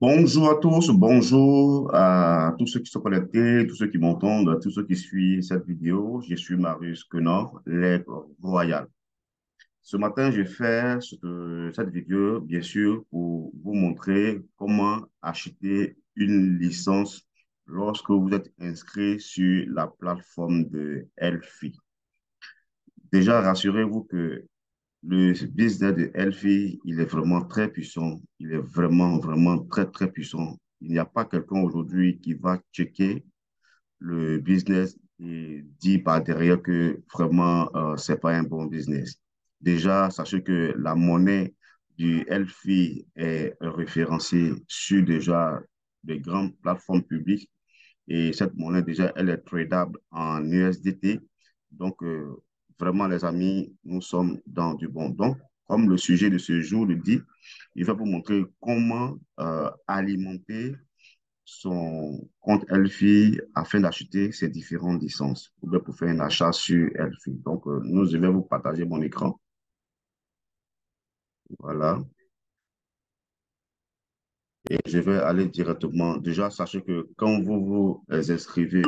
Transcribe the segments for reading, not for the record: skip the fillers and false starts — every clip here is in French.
Bonjour à tous, bonjour à tous ceux qui sont connectés, tous ceux qui m'entendent, à tous ceux qui suivent cette vidéo. Je suis Marius Quenor, l'Aigle Royal. Ce matin, je fais cette vidéo, bien sûr, pour vous montrer comment acheter une licence lorsque vous êtes inscrit sur la plateforme de Elfi. Déjà, rassurez-vous que le business de Elfi, il est vraiment très puissant. Il est vraiment, vraiment très, très puissant. Il n'y a pas quelqu'un aujourd'hui qui va checker le business et dire par derrière que vraiment, c'est pas un bon business. Déjà, sachez que la monnaie du Elfi est référencée sur déjà des grandes plateformes publiques et cette monnaie, déjà, elle est tradable en USDT. Donc, vraiment, les amis, nous sommes dans du bon. Donc, comme le sujet de ce jour le dit, il va vous montrer comment alimenter son compte Elfi afin d'acheter ces différentes licences ou bien pour faire un achat sur Elfi. Donc, je vais vous partager mon écran. Voilà. Et je vais aller directement. Déjà, sachez que quand vous vous inscrivez,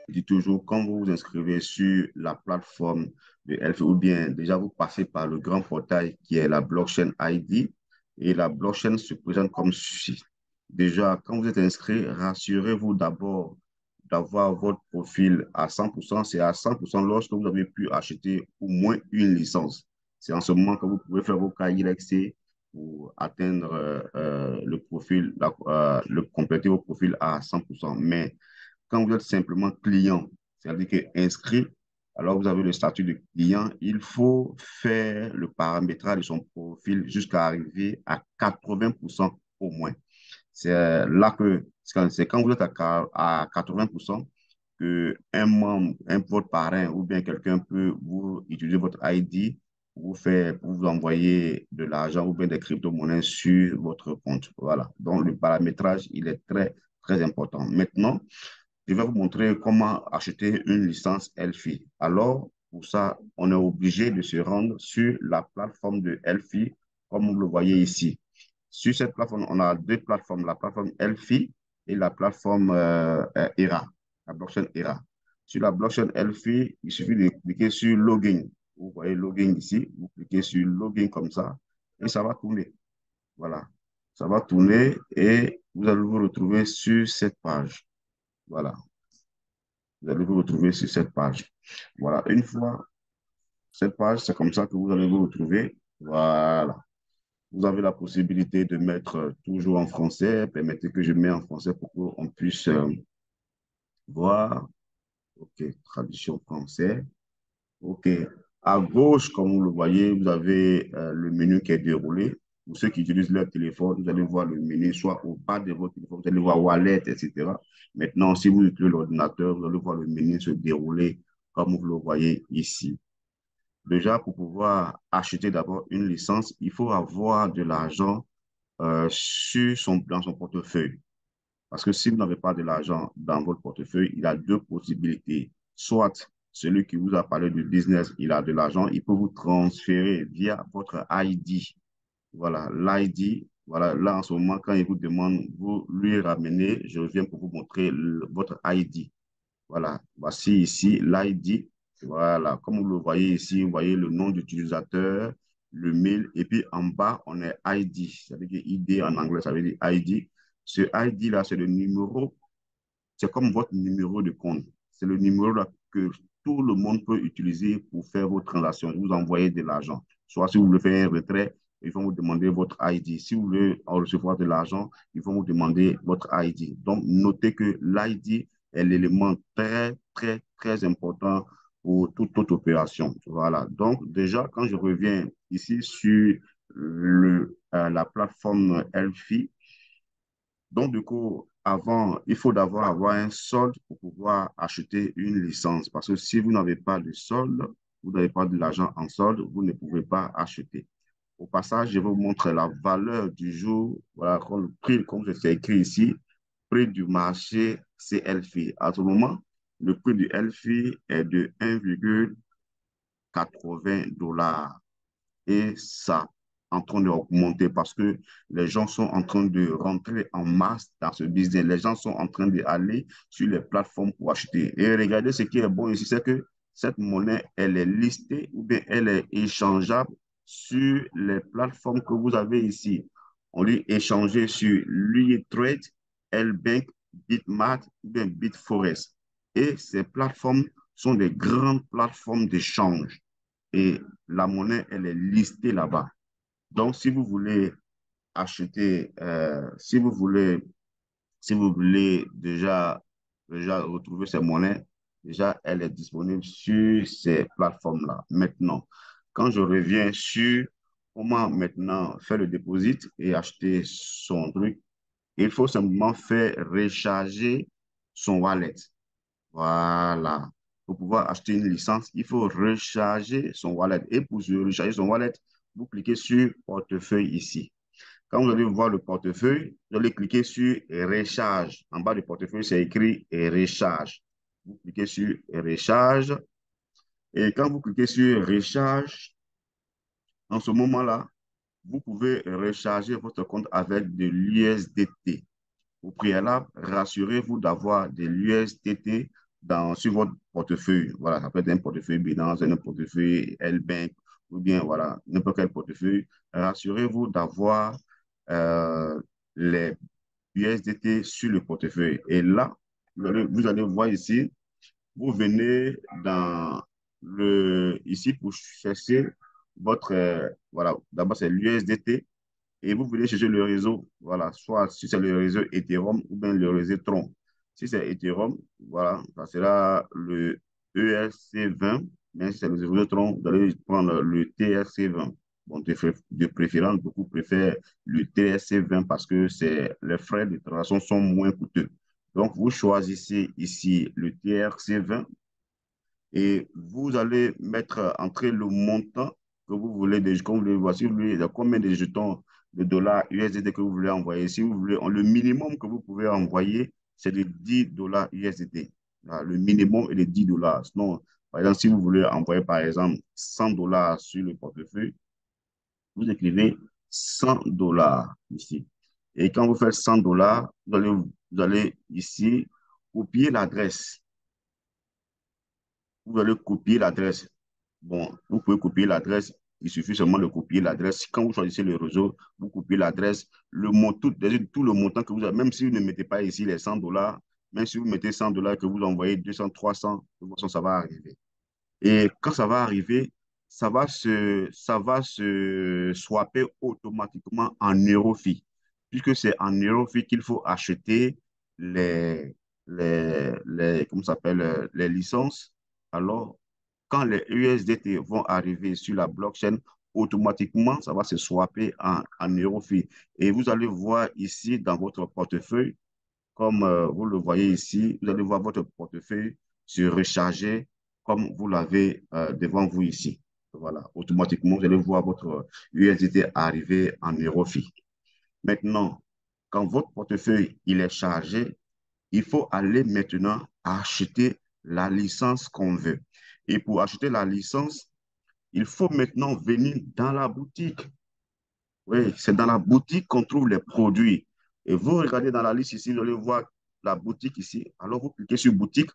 je dis toujours, quand vous vous inscrivez sur la plateforme de Elf, ou bien déjà vous passez par le grand portail qui est la blockchain ID, et la blockchain se présente comme ceci. Déjà, quand vous êtes inscrit, rassurez-vous d'abord d'avoir votre profil à 100%. C'est à 100% lorsque vous avez pu acheter au moins une licence. C'est en ce moment que vous pouvez faire vos KYC pour atteindre le profil, le compléter au profil à 100%. Mais quand vous êtes simplement client, c'est-à-dire que inscrit, alors vous avez le statut de client, il faut faire le paramétrage de son profil jusqu'à arriver à 80% au moins. C'est quand vous êtes à 80% que un membre, votre parrain ou bien quelqu'un peut vous utiliser votre ID pour vous envoyer de l'argent ou bien des crypto-monnaies sur votre compte. Voilà. Donc, le paramétrage, il est très, très important. Maintenant, je vais vous montrer comment acheter une licence Elfi. Alors, pour ça, on est obligé de se rendre sur la plateforme de Elfi, comme vous le voyez ici. Sur cette plateforme, on a deux plateformes, la plateforme Elfi et la plateforme ERA, la blockchain ERA. Sur la blockchain Elfi, il suffit de cliquer sur Login. Vous voyez Login ici, vous cliquez sur Login comme ça et ça va tourner. Voilà, ça va tourner et vous allez vous retrouver sur cette page. Voilà, vous allez vous retrouver sur cette page. Voilà, une fois cette page, c'est comme ça que vous allez vous retrouver. Voilà. Vous avez la possibilité de mettre toujours en français. Permettez que je mette en français pour qu'on puisse voir. OK, traduction français. OK. À gauche, comme vous le voyez, vous avez le menu qui est déroulé. Pour ceux qui utilisent leur téléphone, vous allez voir le menu soit au bas de votre téléphone, vous allez voir Wallet, etc. Maintenant, si vous utilisez l'ordinateur, vous allez voir le menu se dérouler comme vous le voyez ici. Déjà, pour pouvoir acheter d'abord une licence, il faut avoir de l'argent dans son portefeuille. Parce que si vous n'avez pas de l'argent dans votre portefeuille, il a deux possibilités. Soit celui qui vous a parlé du business, il a de l'argent, il peut vous transférer via votre ID. Voilà, l'ID. Voilà, là en ce moment, quand il vous demande, vous lui ramenez, je viens pour vous montrer votre ID. Voilà, voici ici l'ID. Voilà, comme vous le voyez ici, vous voyez le nom d'utilisateur, le mail, et puis en bas, on est ID. Ça veut dire ID en anglais, ça veut dire ID. Ce ID-là, c'est le numéro, c'est comme votre numéro de compte. C'est le numéro là que tout le monde peut utiliser pour faire vos transactions, vous envoyer de l'argent. Soit si vous voulez faire un retrait, ils vont vous demander votre ID. Si vous voulez recevoir de l'argent, ils vont vous demander votre ID. Donc, notez que l'ID est l'élément très, très, très important pour toute opération. Voilà. Donc, déjà, quand je reviens ici sur la plateforme Elfi, donc, du coup, avant, il faut d'abord avoir un solde pour pouvoir acheter une licence. Parce que si vous n'avez pas de solde, vous n'avez pas de l'argent en solde, vous ne pouvez pas acheter. Au passage, je vais vous montrer la valeur du jour. Voilà, le prix, comme c'est écrit ici, prix du marché CLFI. À ce moment, le prix du LFI est de 1,80 $. Et ça, en train d'augmenter parce que les gens sont en train de rentrer en masse dans ce business. Les gens sont en train d'aller sur les plateformes pour acheter. Et regardez, ce qui est bon ici, c'est que cette monnaie, elle est listée ou bien elle est échangeable sur les plateformes que vous avez ici. On dit échanger sur l'UITrade, LBank, Bitmart ou bien Bitforest. Et ces plateformes sont des grandes plateformes d'échange. Et la monnaie, elle est listée là-bas. Donc, si vous voulez acheter, si vous voulez déjà retrouver ces monnaies, déjà, elle est disponible sur ces plateformes-là. Maintenant, quand je reviens sur comment maintenant faire le dépôt et acheter son truc, il faut simplement faire recharger son wallet. Voilà. Pour pouvoir acheter une licence, il faut recharger son wallet. Et pour recharger son wallet, vous cliquez sur portefeuille ici. Quand vous allez voir le portefeuille, vous allez cliquer sur recharge. En bas du portefeuille, c'est écrit recharge. Vous cliquez sur recharge. Et quand vous cliquez sur recharge, en ce moment-là, vous pouvez recharger votre compte avec de l'USDT. Au préalable, rassurez-vous d'avoir de l'USDT sur votre portefeuille. Voilà, ça peut être un portefeuille Binance, un portefeuille LBank, ou bien voilà, n'importe quel portefeuille. Rassurez-vous d'avoir les USDT sur le portefeuille. Et là, vous allez voir ici, vous venez ici pour chercher votre, voilà, d'abord c'est l'USDT et vous venez chercher le réseau, voilà, soit si c'est le réseau Ethereum ou bien le réseau Tron. Si c'est Ethereum, voilà, ça sera le ERC20, mais si c'est le réseau Tron, vous allez prendre le TRC20. Bon, de préférence, beaucoup préfèrent le TRC20 parce que les frais de transaction sont moins coûteux. Donc, vous choisissez ici le TRC20 et vous allez entrer le montant que vous voulez, comme vous le voici, vous voulez, combien de jetons de dollars USDT que vous voulez envoyer. Si vous voulez, le minimum que vous pouvez envoyer, c'est de 10 dollars USDT. Le minimum est de 10 dollars. Sinon, par exemple, si vous voulez envoyer, par exemple, 100 dollars sur le portefeuille, vous écrivez 100 dollars ici. Et quand vous faites 100 dollars, vous allez ici copier l'adresse. Vous allez copier l'adresse. Bon, vous pouvez copier l'adresse. Il suffit seulement de copier l'adresse. Quand vous choisissez le réseau, vous copiez l'adresse, tout le montant que vous avez, même si vous ne mettez pas ici les 100 dollars, même si vous mettez 100 dollars que vous envoyez 200, 300, de toute façon, ça va arriver. Et quand ça va arriver, ça va se swapper automatiquement en Eurofi, puisque c'est en Eurofi qu'il faut acheter les, comment ça s'appelle, les licences. Alors, quand les USDT vont arriver sur la blockchain, automatiquement, ça va se swapper en Eurofi. Et vous allez voir ici dans votre portefeuille, comme vous le voyez ici, vous allez voir votre portefeuille se recharger comme vous l'avez devant vous ici. Voilà, automatiquement, vous allez voir votre USDT arriver en Eurofi. Maintenant, quand votre portefeuille il est chargé, il faut aller maintenant acheter la licence qu'on veut. Et pour acheter la licence, il faut maintenant venir dans la boutique. Oui, c'est dans la boutique qu'on trouve les produits. Et vous regardez dans la liste ici, vous allez voir la boutique ici. Alors, vous cliquez sur boutique.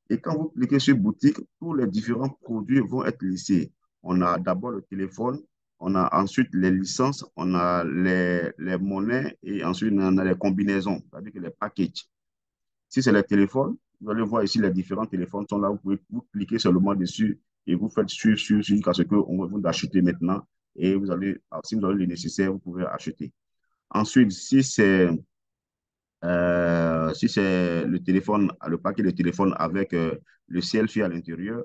Et quand vous cliquez sur boutique, tous les différents produits vont être listés. On a d'abord le téléphone, on a ensuite les licences, on a les monnaies et ensuite on a les combinaisons, c'est-à-dire que les packages. Si c'est les téléphones, vous allez voir ici les différents téléphones sont là. Vous pouvez vous cliquer seulement dessus et vous faites suivre jusqu'à ce qu'on vous d'acheter maintenant. Et vous allez, si vous avez le nécessaire, vous pouvez acheter. Ensuite, si c'est le téléphone, le paquet de téléphone avec le selfie à l'intérieur,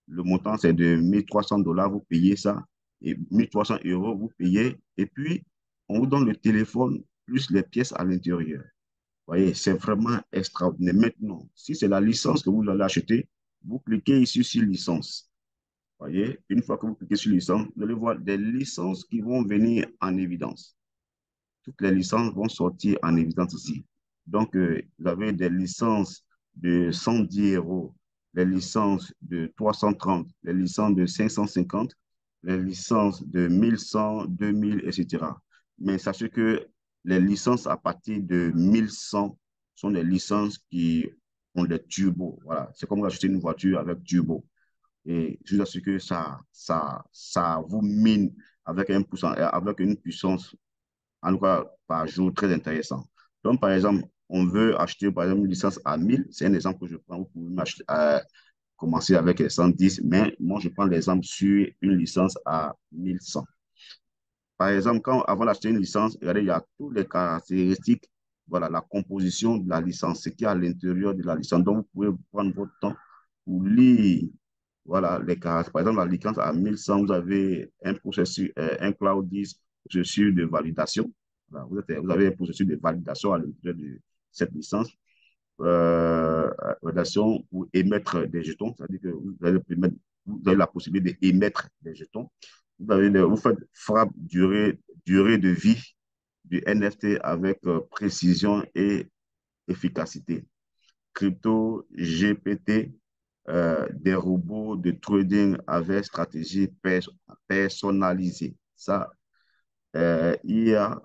le montant c'est de 1300 dollars, vous payez ça. Et 1300 euros, vous payez. Et puis, on vous donne le téléphone plus les pièces à l'intérieur. Voyez, c'est vraiment extraordinaire. Maintenant, si c'est la licence que vous allez acheter, vous cliquez ici sur licence. Voyez, une fois que vous cliquez sur licence, vous allez voir des licences qui vont venir en évidence. Toutes les licences vont sortir en évidence ici. Donc, vous avez des licences de 110 euros, les licences de 330, les licences de 550. les licences de 1100, 2000, etc. Mais sachez que les licences à partir de 1100 sont des licences qui ont des turbos. Voilà. C'est comme acheter une voiture avec turbo. Et je vous assure que ça vous mine avec une puissance, en tout cas par jour, très intéressant. Donc, par exemple, on veut acheter par exemple une licence à 1000, c'est un exemple que je prends. Vous pouvez commencer avec les 110, mais moi, je prends l'exemple sur une licence à 1100. Par exemple, avant d'acheter une licence, regardez, il y a toutes les caractéristiques, voilà, la composition de la licence, ce qu'il y a à l'intérieur de la licence. Donc, vous pouvez prendre votre temps pour lire, voilà, les caractéristiques. Par exemple, la licence à 1100, vous avez un processus, un Cloud 10, processus de validation. Voilà, vous avez un processus de validation à l'intérieur de cette licence. Validation pour émettre des jetons, c'est-à-dire que vous avez la possibilité d'émettre des jetons. Vous faites frappe durée de vie du NFT avec précision et efficacité. Crypto, GPT, des robots de trading avec stratégie personnalisée. Ça, IA,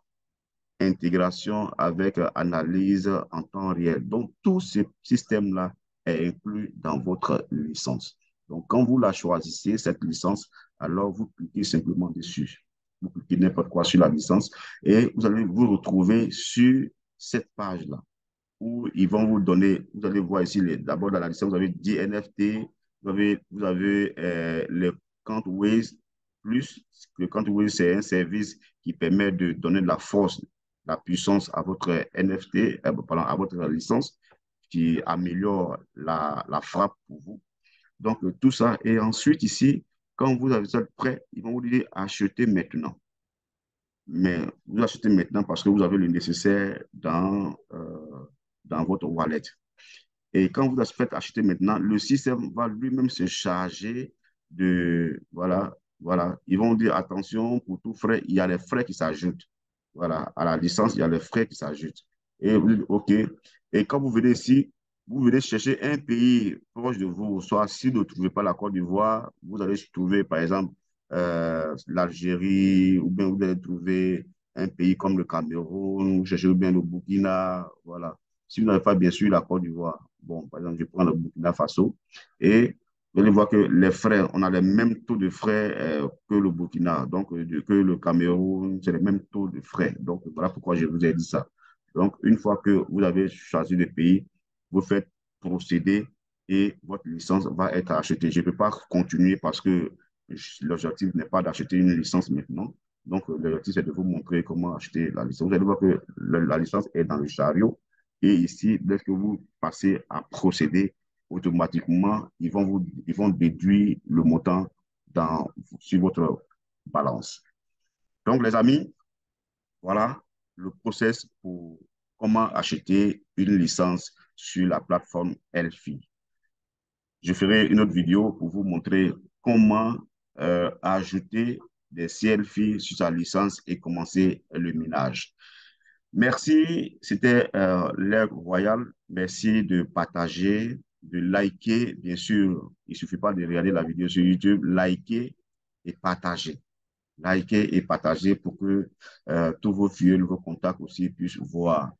intégration avec analyse en temps réel. Donc, tout ce système-là est inclus dans votre licence. Donc, quand vous la choisissez, cette licence, alors vous cliquez simplement dessus. Vous cliquez n'importe quoi sur la licence et vous allez vous retrouver sur cette page-là où ils vont vous donner, vous allez voir ici, d'abord dans la licence, vous avez 10 NFT, vous avez le Countways Plus. Le Countways, c'est un service qui permet de donner de la force, de la puissance à votre NFT, pardon, à votre licence, qui améliore la frappe pour vous. Donc, tout ça. Et ensuite, ici, quand vous avez ça prêt, ils vont vous dire acheter maintenant. Mais vous achetez maintenant parce que vous avez le nécessaire dans votre wallet. Et quand vous faites acheter maintenant, le système va lui-même se charger voilà. Ils vont dire, attention, pour tout frais, il y a les frais qui s'ajoutent. Voilà, à la licence, il y a les frais qui s'ajoutent. Et vous dites, OK. Et quand vous venez ici, vous venez chercher un pays proche de vous, soit si vous ne trouvez pas la Côte d'Ivoire, vous allez trouver, par exemple, l'Algérie, ou bien vous allez trouver un pays comme le Cameroun, vous cherchez bien le Burkina, voilà. Si vous n'avez pas, bien sûr, la Côte d'Ivoire, bon, par exemple, je prends le Burkina Faso, et vous allez voir que les frais, on a les mêmes taux de frais que le Burkina, donc que le Cameroun, c'est les mêmes taux de frais. Donc, voilà pourquoi je vous ai dit ça. Donc, une fois que vous avez choisi le pays, vous faites procéder et votre licence va être achetée. Je ne peux pas continuer parce que l'objectif n'est pas d'acheter une licence maintenant. Donc, l'objectif, c'est de vous montrer comment acheter la licence. Vous allez voir que la licence est dans le chariot. Et ici, dès que vous passez à procéder, automatiquement, ils vont déduire le montant sur votre balance. Donc, les amis, voilà le process pour comment acheter une licence sur la plateforme Elfi. Je ferai une autre vidéo pour vous montrer comment ajouter des CLFI sur sa licence et commencer le minage. Merci, c'était l'ère royale. Merci de partager, de liker. Bien sûr, il ne suffit pas de regarder la vidéo sur YouTube, liker et partager. Liker et partager pour que tous vos fioles, vos contacts aussi puissent voir.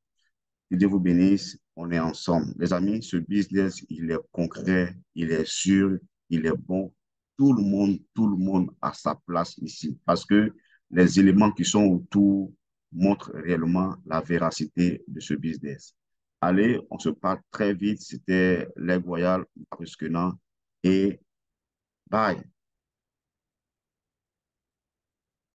Que Dieu vous bénisse. On est ensemble. Les amis, ce business, il est concret, il est sûr, il est bon. Tout le monde a sa place ici parce que les éléments qui sont autour montrent réellement la véracité de ce business. Allez, on se parle très vite. C'était l'Aigle Royal, et bye.